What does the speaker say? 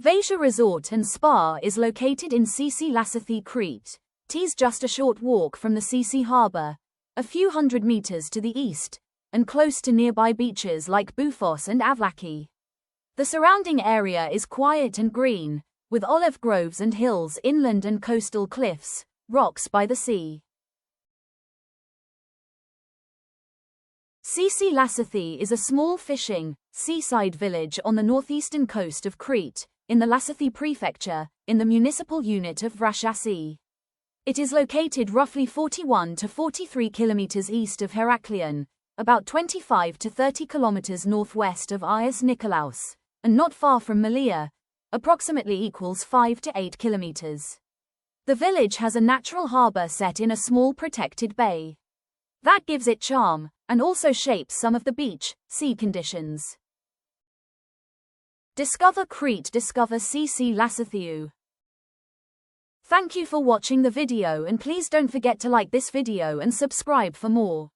Vasia Resort and Spa is located in Lasathi, Crete. It's just a short walk from the Sisi harbour, a few hundred meters to the east, and close to nearby beaches like Bufos and Avlaki. The surrounding area is quiet and green, with olive groves and hills inland and coastal cliffs, rocks by the sea. Lasathi is a small fishing, seaside village on the northeastern coast of Crete, in the Lasathi prefecture, in the municipal unit of Vrashasi. It is located roughly 41 to 43 kilometers east of Heraklion, about 25 to 30 kilometers northwest of Ias Nikolaos, and not far from Malia, approximately equals 5 to 8 kilometers. The village has a natural harbor set in a small protected bay. That gives it charm, and also shapes some of the beach, sea conditions. Discover Crete, discover Lasathi. Thank you for watching the video, and please don't forget to like this video and subscribe for more.